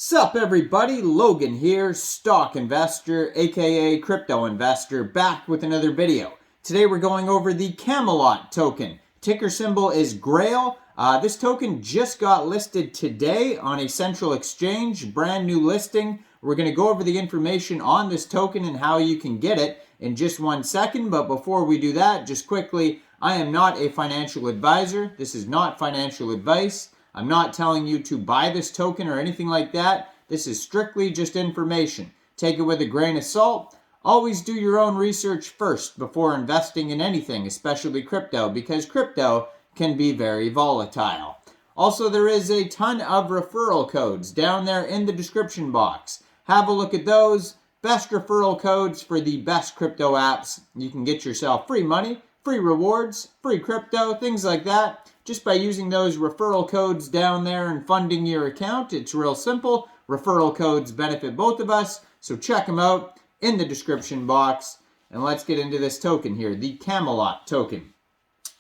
Sup everybody, Logan here, stock investor, aka crypto investor, back with another video. Today we're going over the Camelot token. Ticker symbol is Grail. This token just got listed today on a central exchange, brand new listing. We're going to go over the information on this token and how you can get it in just 1 second. But before we do that, just quickly, I am not a financial advisor. This is not financial advice. I'm not telling you to buy this token or anything like that. This is strictly just information. Take it with a grain of salt. Always do your own research first before investing in anything, especially crypto, because crypto can be very volatile. Also, there is a ton of referral codes down there in the description box. Have a look at those. Best referral codes for the best crypto apps. You can get yourself free money, free rewards, free crypto, things like that. Just by using those referral codes down there and funding your account. It's real simple. Referral codes benefit both of us, so check them out in the description box. And let's get into this token here, the Camelot token.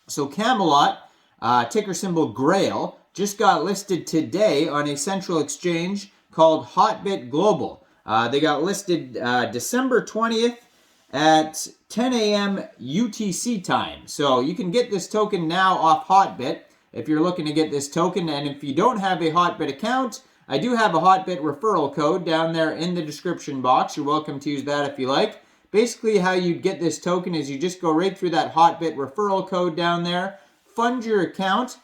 So Camelot, ticker symbol Grail, just got listed today on a central exchange called Hotbit Global. They got listed December 20th at 10 a.m. UTC time. So you can get this token now off Hotbit if you're looking to get this token. And if you don't have a Hotbit account, I do have a Hotbit referral code down there in the description box. You're welcome to use that if you like. Basically, how you get this token is you just go right through that Hotbit referral code down there, fund your account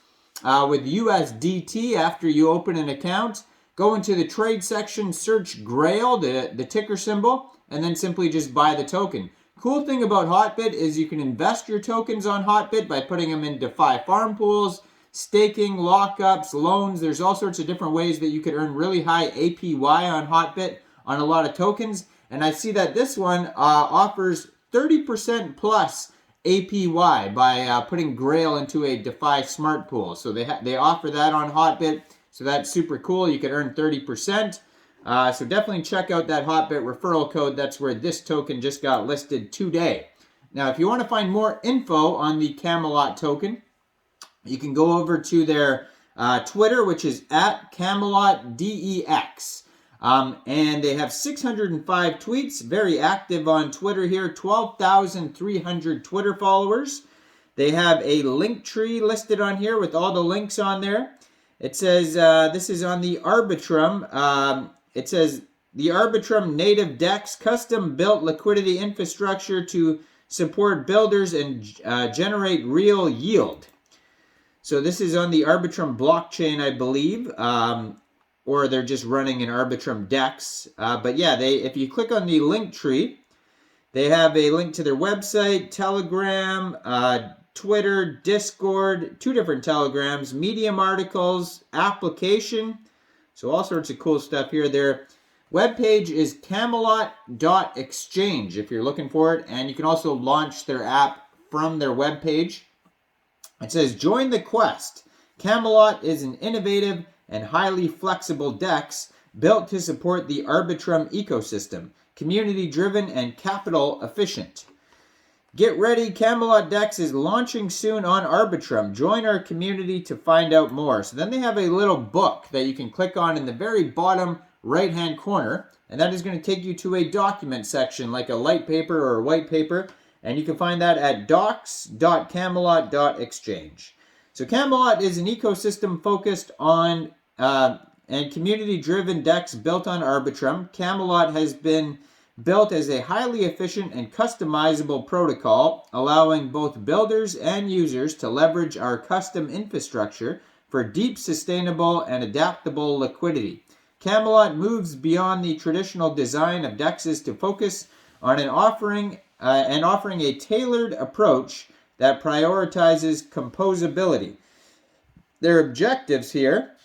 with USDT after you open an account, go into the trade section, search Grail, the ticker symbol, and then simply just buy the token. Cool thing about Hotbit is you can invest your tokens on Hotbit by putting them in DeFi farm pools, staking, lockups, loans. There's all sorts of different ways that you could earn really high APY on Hotbit on a lot of tokens. And I see that this one offers 30% plus APY by putting Grail into a DeFi smart pool. So they offer that on Hotbit. So that's super cool. You could earn 30%. So definitely check out that Hotbit referral code. That's where this token just got listed today. Now, if you want to find more info on the Camelot token, you can go over to their Twitter, which is at CamelotDEX. And they have 605 tweets, very active on Twitter here, 12,300 Twitter followers. They have a link tree listed on here with all the links on there. It says this is on the Arbitrum. It says the Arbitrum native DEX custom-built liquidity infrastructure to support builders and generate real yield. So this is on the Arbitrum blockchain, I believe, or they're just running an Arbitrum DEX. But yeah, if you click on the link tree, they have a link to their website, Telegram, Twitter, Discord, 2 different Telegrams, Medium articles, application. So all sorts of cool stuff here. Their webpage is camelot.exchange if you're looking for it. And you can also launch their app from their webpage. It says, join the quest. Camelot is an innovative and highly flexible DEX built to support the Arbitrum ecosystem, community-driven and capital efficient. Get ready, Camelot DEX is launching soon on Arbitrum. Join our community to find out more. So then they have a little book that you can click on in the very bottom right-hand corner, and that is going to take you to a document section like a light paper or a white paper, and you can find that at docs.camelot.exchange. So Camelot is an ecosystem focused on and community-driven DEX built on Arbitrum. Camelot has been built as a highly efficient and customizable protocol, allowing both builders and users to leverage our custom infrastructure for deep, sustainable, and adaptable liquidity. Camelot moves beyond the traditional design of DEXs to focus on offering a tailored approach that prioritizes composability. Their objectives here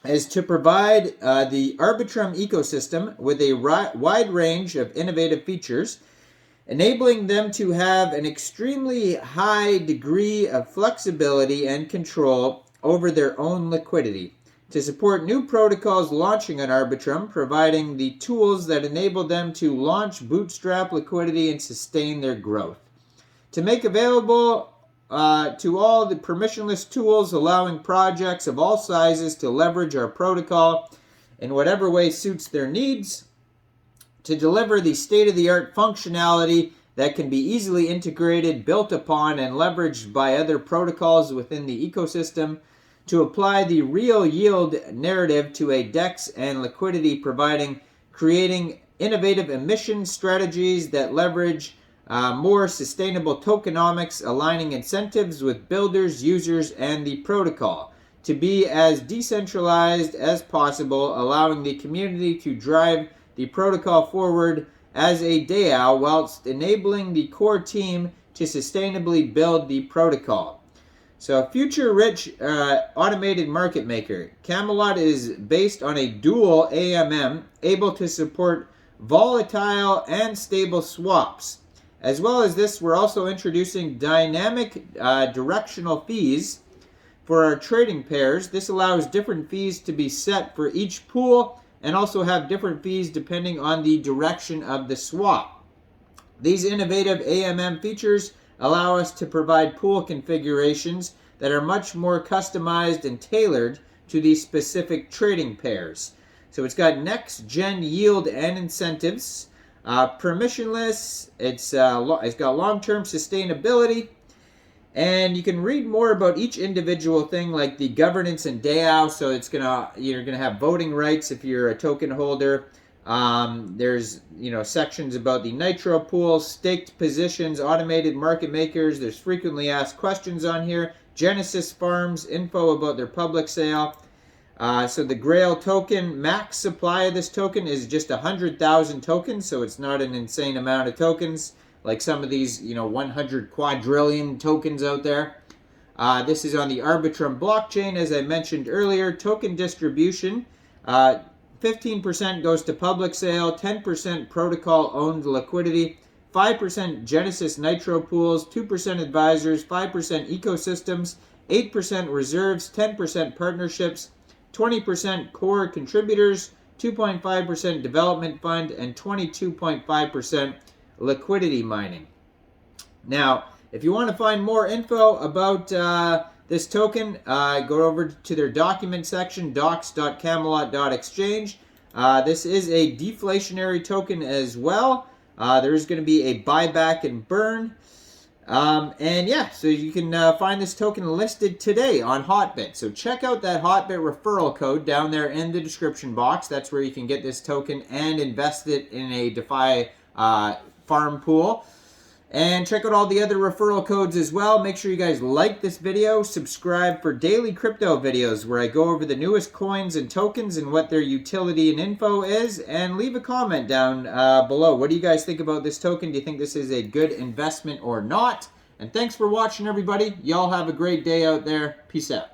is to provide the Arbitrum ecosystem with a wide range of innovative features, enabling them to have an extremely high degree of flexibility and control over their own liquidity, to support new protocols launching on Arbitrum, providing the tools that enable them to launch bootstrap liquidity and sustain their growth, to make available to all the permissionless tools, allowing projects of all sizes to leverage our protocol, in whatever way suits their needs to deliver the state-of-the-art functionality that can be easily integrated, built upon, and leveraged by other protocols within the ecosystem, to apply the real yield narrative to a DEX and liquidity providing, creating innovative emission strategies that leverage more sustainable tokenomics, aligning incentives with builders, users, and the protocol to be as decentralized as possible, allowing the community to drive the protocol forward as a DAO whilst enabling the core team to sustainably build the protocol. So, future-rich automated market maker. Camelot is based on a dual AMM able to support volatile and stable swaps. As well as this, we're also introducing dynamic directional fees for our trading pairs. This allows different fees to be set for each pool and also have different fees depending on the direction of the swap. These innovative AMM features allow us to provide pool configurations that are much more customized and tailored to these specific trading pairs. So it's got next-gen yield and incentives, permissionless, it's got long-term sustainability, and you can read more about each individual thing like the governance and DAO. So you're gonna have voting rights if you're a token holder. There's sections about the nitro pool, staked positions, automated market makers. There's frequently asked questions on here. Genesis farms, info about their public sale. So the Grail token, max supply of this token is just 100,000 tokens, so it's not an insane amount of tokens like some of these 100 quadrillion tokens out there. This is on the Arbitrum blockchain, as I mentioned earlier. Token distribution, 15% goes to public sale, 10% protocol-owned liquidity, 5% Genesis Nitro pools, 2% advisors, 5% ecosystems, 8% reserves, 10% partnerships, 20% core contributors, 2.5% development fund, and 22.5% liquidity mining. Now, if you want to find more info about this token, go over to their document section, docs.camelot.exchange. This is a deflationary token as well. There's going to be a buyback and burn. And yeah, so you can find this token listed today on Hotbit. So check out that Hotbit referral code down there in the description box. That's where you can get this token and invest it in a DeFi farm pool. And check out all the other referral codes as well. Make sure you guys like this video, subscribe for daily crypto videos where I go over the newest coins and tokens and what their utility and info is, and leave a comment down below. What do you guys think about this token? Do you think this is a good investment or not? And thanks for watching, everybody. Y'all have a great day out there. Peace out.